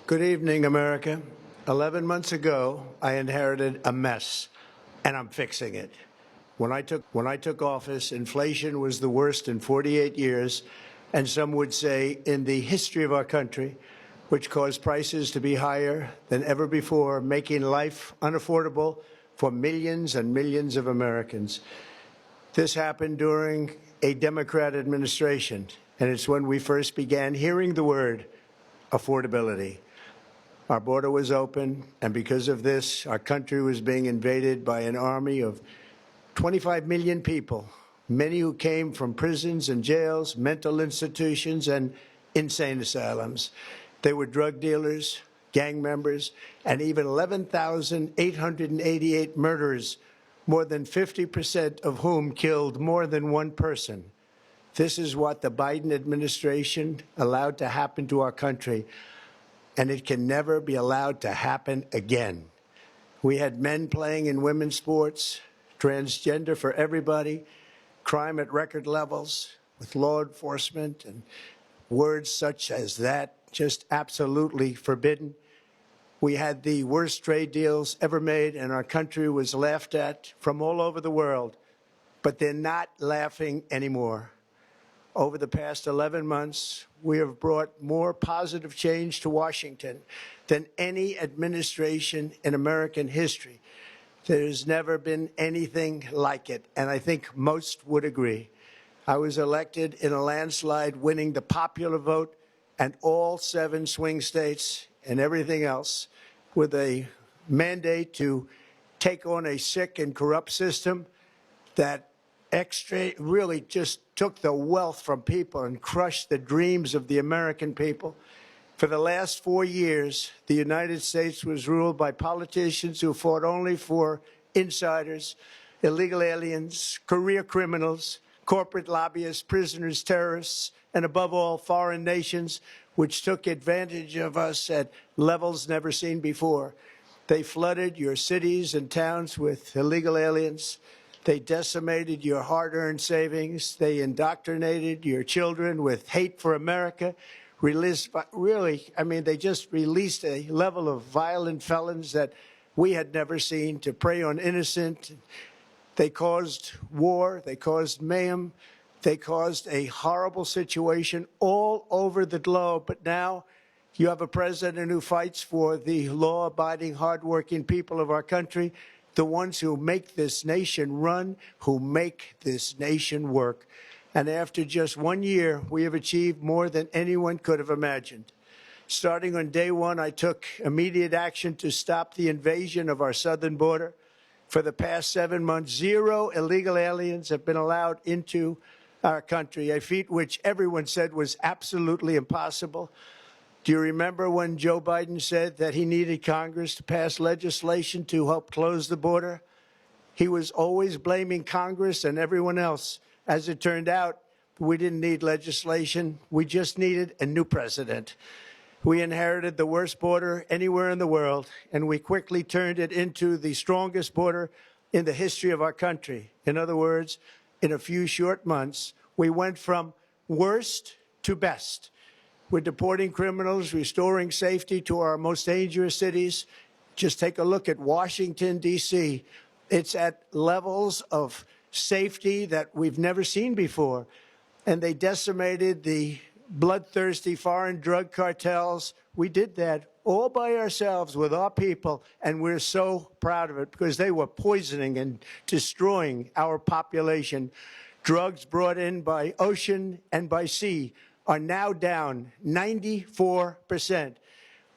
Good evening, America. 11 months ago, I inherited a mess, and I'm fixing it. When I took office, inflation was the worst in 48 years, and some would say in the history of our country, which caused prices to be higher than ever before, making life unaffordable for millions and millions of Americans. This happened during a Democrat administration, and it's when we first began hearing the word affordability. Our border was open, and because of this, our country was being invaded by an army of 25 million people, many who came from prisons and jails, mental institutions, and insane asylums. They were drug dealers, gang members, and even 11,888 murderers, more than 50% of whom killed more than one person. This is what the Biden administration allowed to happen to our country, and it can never be allowed to happen again. We had men playing in women's sports, transgender for everybody, crime at record levels with law enforcement, and words such as that just absolutely forbidden. We had the worst trade deals ever made, and our country was laughed at from all over the world. But they're not laughing anymore. Over the past 11 months, we have brought more positive change to Washington than any administration in American history. There's never been anything like it, and I think most would agree. I was elected in a landslide, winning the popular vote and all 7 swing states and everything else, with a mandate to take on a sick and corrupt system that really just took the wealth from people and crushed the dreams of the American people. For the last 4 years, the United States was ruled by politicians who fought only for insiders, illegal aliens, career criminals, corporate lobbyists, prisoners, terrorists, and above all, foreign nations, which took advantage of us at levels never seen before. They flooded your cities and towns with illegal aliens. They decimated your hard-earned savings. They indoctrinated your children with hate for America. They just released a level of violent felons that we had never seen to prey on innocent. They caused war. They caused mayhem. They caused a horrible situation all over the globe. But now you have a president who fights for the law-abiding, hardworking people of our country, the ones who make this nation run, who make this nation work. And after just 1 year, we have achieved more than anyone could have imagined. Starting on day one, I took immediate action to stop the invasion of our southern border. For the past 7 months, 0 illegal aliens have been allowed into our country, a feat which everyone said was absolutely impossible. Do you remember when Joe Biden said that he needed Congress to pass legislation to help close the border? He was always blaming Congress and everyone else. As it turned out, we didn't need legislation. We just needed a new president. We inherited the worst border anywhere in the world, and we quickly turned it into the strongest border in the history of our country. In other words, in a few short months, we went from worst to best. We're deporting criminals, restoring safety to our most dangerous cities. Just take a look at Washington, D.C. It's at levels of safety that we've never seen before. And they decimated the bloodthirsty foreign drug cartels. We did that all by ourselves with our people, and we're so proud of it because they were poisoning and destroying our population. Drugs brought in by ocean and by sea are now down 94%.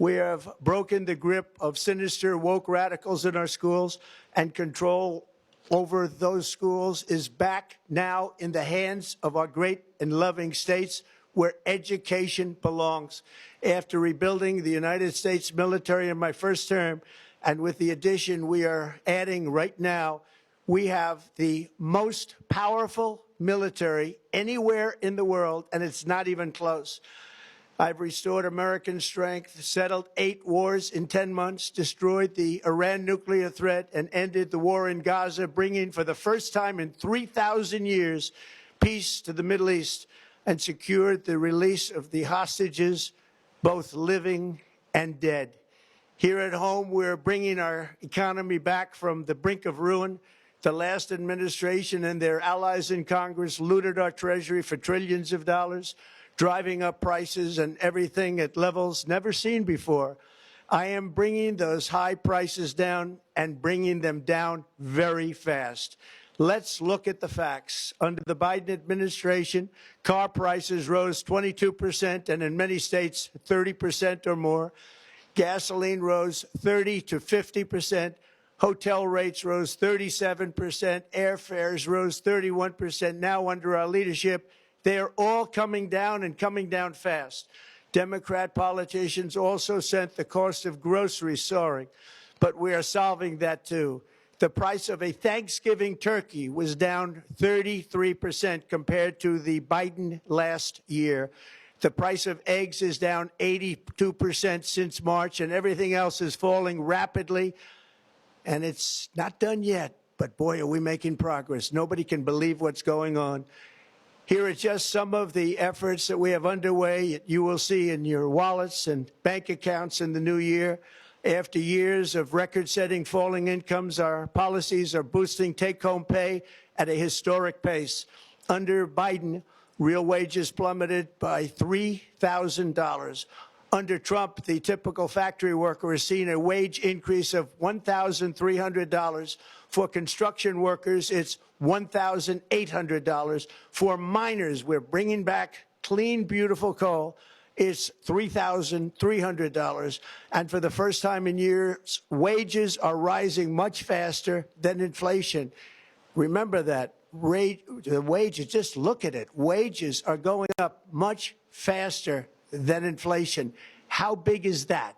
We have broken the grip of sinister woke radicals in our schools, and control over those schools is back now in the hands of our great and loving states where education belongs. After rebuilding the United States military in my first term, and with the addition we are adding right now, we have the most powerful military anywhere in the world, and it's not even close. I've restored American strength, settled 8 wars in 10 months, destroyed the Iran nuclear threat, and ended the war in Gaza, bringing for the first time in 3,000 years peace to the Middle East, and secured the release of the hostages, both living and dead. Here at home, we're bringing our economy back from the brink of ruin. The last administration and their allies in Congress looted our Treasury for trillions of dollars, driving up prices and everything at levels never seen before. I am bringing those high prices down and bringing them down very fast. Let's look at the facts. Under the Biden administration, car prices rose 22% and in many states 30% or more. Gasoline rose 30 to 50%. Hotel rates rose 37%. Airfares rose 31%. Now under our leadership, they are all coming down and coming down fast. Democrat politicians also sent the cost of groceries soaring, but we are solving that too. The price of a Thanksgiving turkey was down 33% compared to the Biden last year. The price of eggs is down 82% since March, and everything else is falling rapidly. And it's not done yet, but boy, are we making progress. Nobody can believe what's going on. Here are just some of the efforts that we have underway. You will see in your wallets and bank accounts in the new year. After years of record-setting falling incomes, our policies are boosting take-home pay at a historic pace. Under Biden, real wages plummeted by $3,000. Under Trump, the typical factory worker has seen a wage increase of $1,300. For construction workers, it's $1,800. For miners, we're bringing back clean, beautiful coal. It's $3,300. And for the first time in years, wages are rising much faster than inflation. Remember that. The wages, just look at it. Wages are going up much faster than inflation. How big is that?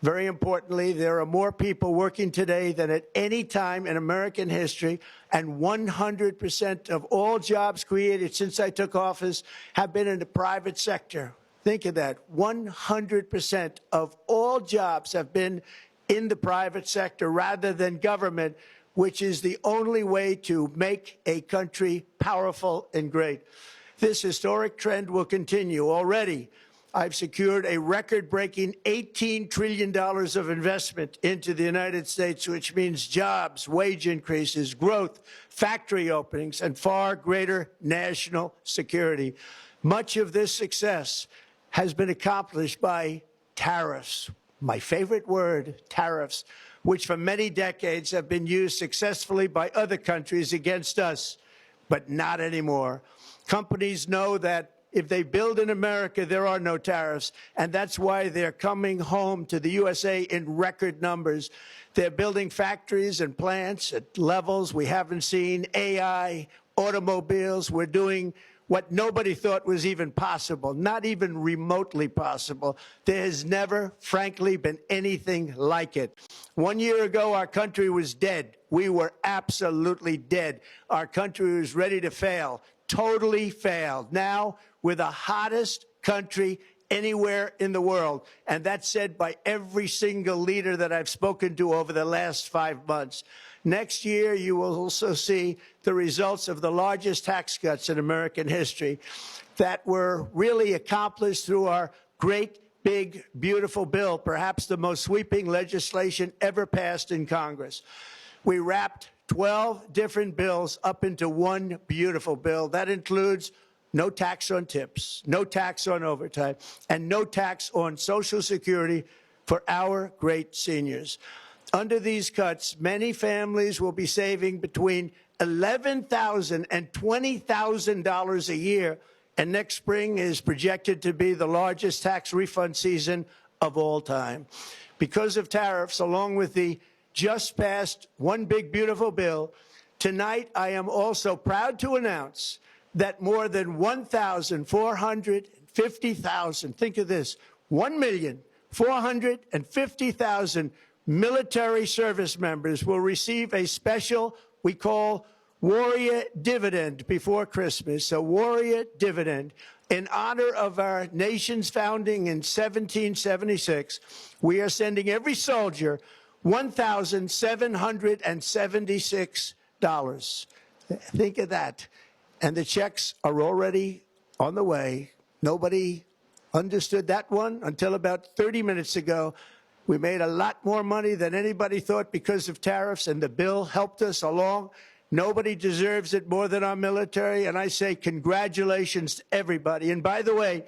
Very importantly, there are more people working today than at any time in American history, and 100% of all jobs created since I took office have been in the private sector. Think of that. 100% of all jobs have been in the private sector rather than government, which is the only way to make a country powerful and great. This historic trend will continue. Already, I've secured a record-breaking $18 trillion of investment into the United States, which means jobs, wage increases, growth, factory openings, and far greater national security. Much of this success has been accomplished by tariffs. My favorite word, tariffs, which for many decades have been used successfully by other countries against us, but not anymore. Companies know that if they build in America, there are no tariffs, and that's why they're coming home to the USA in record numbers. They're building factories and plants at levels we haven't seen, AI, automobiles. We're doing what nobody thought was even possible, not even remotely possible. There has never, frankly, been anything like it. 1 year ago, our country was dead. We were absolutely dead. Our country was ready to fail, totally failed. Now, we're the hottest country anywhere in the world, and that's said by every single leader that I've spoken to over the last 5 months. Next year, you will also see the results of the largest tax cuts in American history that were really accomplished through our great, big, beautiful bill, perhaps the most sweeping legislation ever passed in Congress. We wrapped 12 different bills up into one beautiful bill. That includes no tax on tips, no tax on overtime, and no tax on Social Security for our great seniors. Under these cuts, many families will be saving between $11,000 and $20,000 a year, and next spring is projected to be the largest tax refund season of all time. Because of tariffs, along with the just passed One Big Beautiful Bill, tonight I am also proud to announce that more than 1,450,000, think of this, 1,450,000 military service members will receive a special, we call Warrior Dividend before Christmas, a Warrior Dividend. In honor of our nation's founding in 1776, we are sending every soldier $1,776. Think of that. And the checks are already on the way. Nobody understood that one until about 30 minutes ago. We made a lot more money than anybody thought because of tariffs, and the bill helped us along. Nobody deserves it more than our military, and I say congratulations to everybody. And by the way,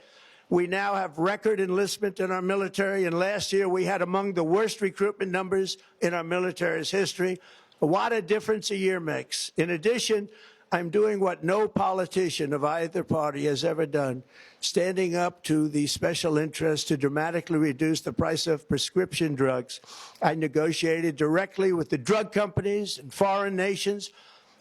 we now have record enlistment in our military, and last year we had among the worst recruitment numbers in our military's history. What a difference a year makes. In addition, I'm doing what no politician of either party has ever done, standing up to the special interests to dramatically reduce the price of prescription drugs. I negotiated directly with the drug companies and foreign nations,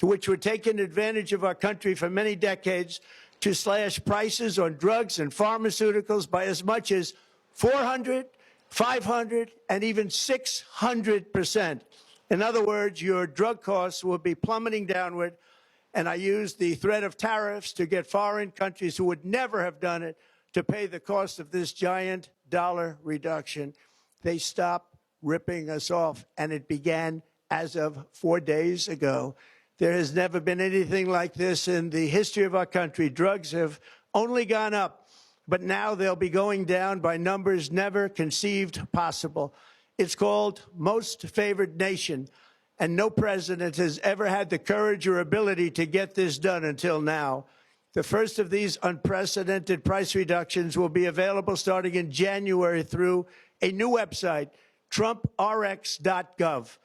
which were taking advantage of our country for many decades, to slash prices on drugs and pharmaceuticals by as much as 400, 500, and even 600%. In other words, your drug costs will be plummeting downward. And I used the threat of tariffs to get foreign countries who would never have done it to pay the cost of this giant dollar reduction. They stopped ripping us off, and it began as of 4 days ago. There has never been anything like this in the history of our country. Drugs have only gone up, but now they'll be going down by numbers never conceived possible. It's called most favored nation. And no president has ever had the courage or ability to get this done until now. The first of these unprecedented price reductions will be available starting in January through a new website, TrumpRx.gov.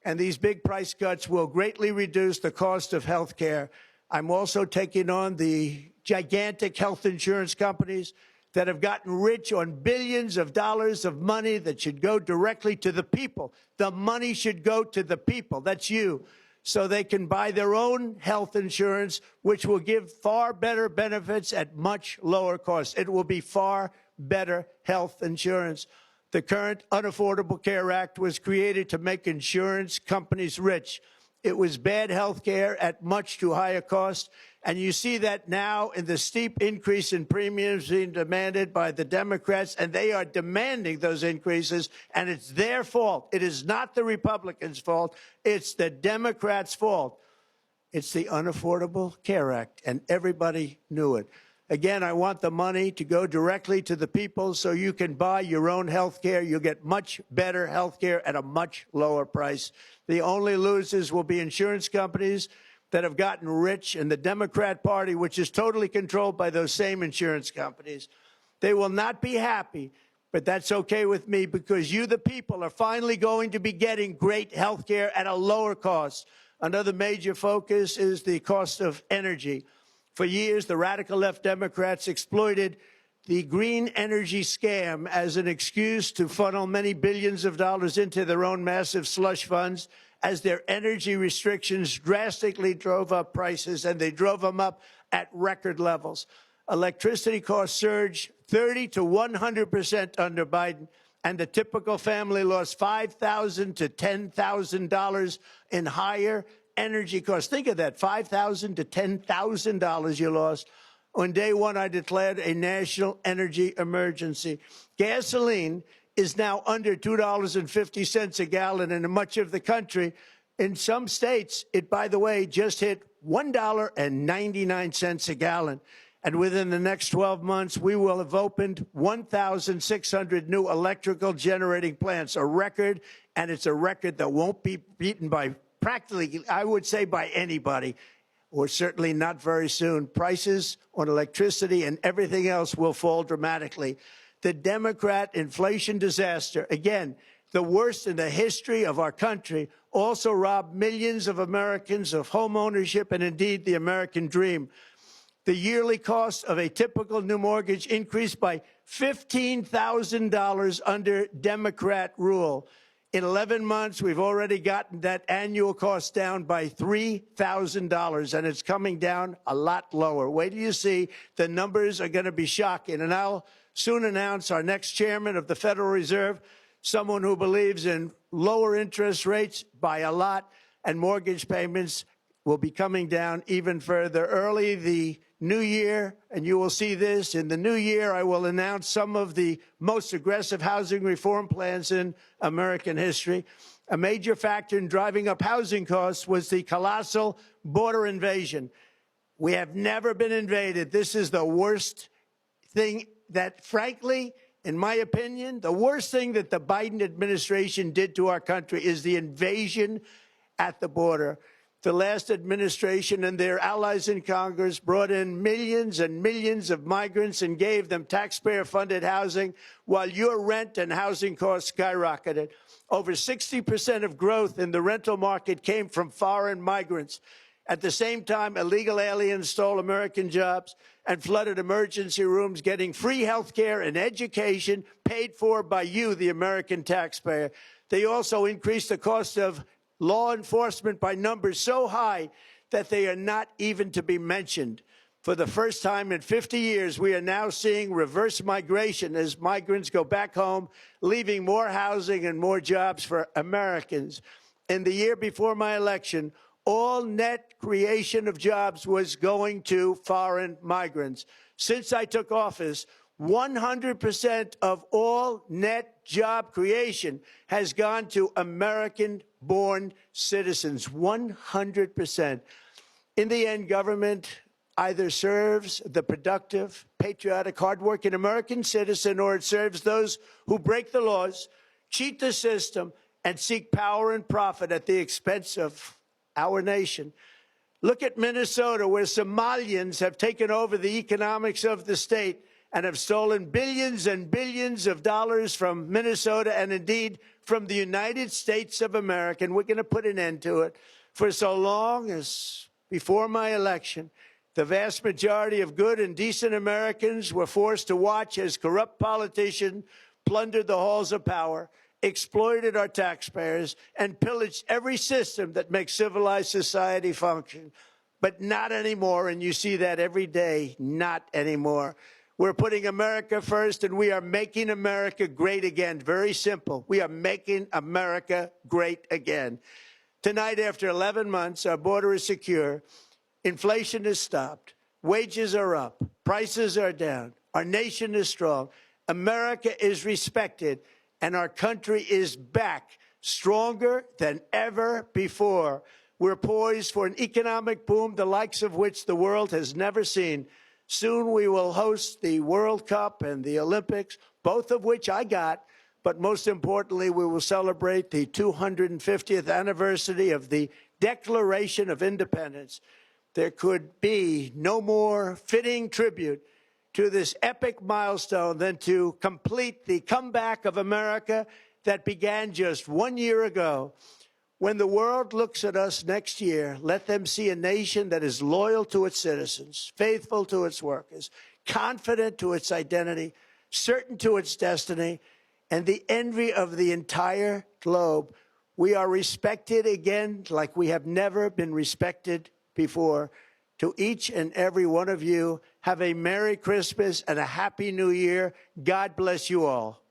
And these big price cuts will greatly reduce the cost of health care. I'm also taking on the gigantic health insurance companies that have gotten rich on billions of dollars of money that should go directly to the people. The money should go to the people. That's you. So they can buy their own health insurance, which will give far better benefits at much lower cost. It will be far better health insurance. The current Unaffordable Care Act was created to make insurance companies rich. It was bad health care at much too high a cost. And you see that now in the steep increase in premiums being demanded by the Democrats, and they are demanding those increases, and it's their fault. It is not the Republicans' fault. It's the Democrats' fault. It's the Unaffordable Care Act, and everybody knew it. Again, I want the money to go directly to the people so you can buy your own health care. You'll get much better health care at a much lower price. The only losers will be insurance companies that have gotten rich, and the Democrat Party, which is totally controlled by those same insurance companies. They will not be happy, but that's okay with me, because you, the people, are finally going to be getting great health care at a lower cost. Another major focus is the cost of energy. For years, the radical left Democrats exploited the green energy scam as an excuse to funnel many billions of dollars into their own massive slush funds, as their energy restrictions drastically drove up prices, and they drove them up at record levels. Electricity costs surged 30 to 100% under Biden, and the typical family lost $5,000 to $10,000 in higher energy costs. Think of that, $5,000 to $10,000 you lost. On day one, I declared a national energy emergency. Gasoline is now under $2.50 a gallon in much of the country. In some states, it, by the way, just hit $1.99 a gallon. And within the next 12 months, we will have opened 1,600 new electrical generating plants, a record, and it's a record that won't be beaten by practically, I would say, by anybody, or certainly not very soon. Prices on electricity and everything else will fall dramatically. The Democrat inflation disaster, again, the worst in the history of our country, also robbed millions of Americans of home ownership and indeed the American dream. The yearly cost of a typical new mortgage increased by $15,000 under Democrat rule. In 11 months, we've already gotten that annual cost down by $3,000, and it's coming down a lot lower. Wait till you see. The numbers are going to be shocking. And I'll soon announce our next chairman of the Federal Reserve, someone who believes in lower interest rates by a lot, and mortgage payments will be coming down even further. Early the new year, and you will see this, in the new year, I will announce some of the most aggressive housing reform plans in American history. A major factor in driving up housing costs was the colossal border invasion. We have never been invaded. This is the worst thing that, frankly, in my opinion, the worst thing that the Biden administration did to our country is the invasion at the border. The last administration and their allies in Congress brought in millions and millions of migrants and gave them taxpayer-funded housing while your rent and housing costs skyrocketed. Over 60% of growth in the rental market came from foreign migrants. At the same time, illegal aliens stole American jobs and flooded emergency rooms, getting free health care and education paid for by you, the American taxpayer. They also increased the cost of law enforcement by numbers so high that they are not even to be mentioned. For the first time in 50 years, we are now seeing reverse migration as migrants go back home, leaving more housing and more jobs for Americans. In the year before my election, all net creation of jobs was going to foreign migrants. Since I took office, 100% of all net job creation has gone to American-born citizens, 100%. In the end, government either serves the productive, patriotic, hardworking American citizen, or it serves those who break the laws, cheat the system, and seek power and profit at the expense of our nation. Look at Minnesota, where Somalians have taken over the economics of the state and have stolen billions and billions of dollars from Minnesota and indeed from the United States of America. And we're going to put an end to it. For so long as before my election, the vast majority of good and decent Americans were forced to watch as corrupt politicians plundered the halls of power, exploited our taxpayers, and pillaged every system that makes civilized society function. But not anymore, and you see that every day, not anymore. We're putting America first, and we are making America great again. Very simple. We are making America great again. Tonight, after 11 months, our border is secure. Inflation has stopped. Wages are up. Prices are down. Our nation is strong. America is respected, and our country is back, stronger than ever before. We're poised for an economic boom, the likes of which the world has never seen. Soon we will host the World Cup and the Olympics, both of which I got. But most importantly, we will celebrate the 250th anniversary of the Declaration of Independence. There could be no more fitting tribute to this epic milestone than to complete the comeback of America that began just 1 year ago. When the world looks at us next year, let them see a nation that is loyal to its citizens, faithful to its workers, confident to its identity, certain to its destiny, and the envy of the entire globe. We are respected again like we have never been respected before. To each and every one of you, have a Merry Christmas and a Happy New Year. God bless you all.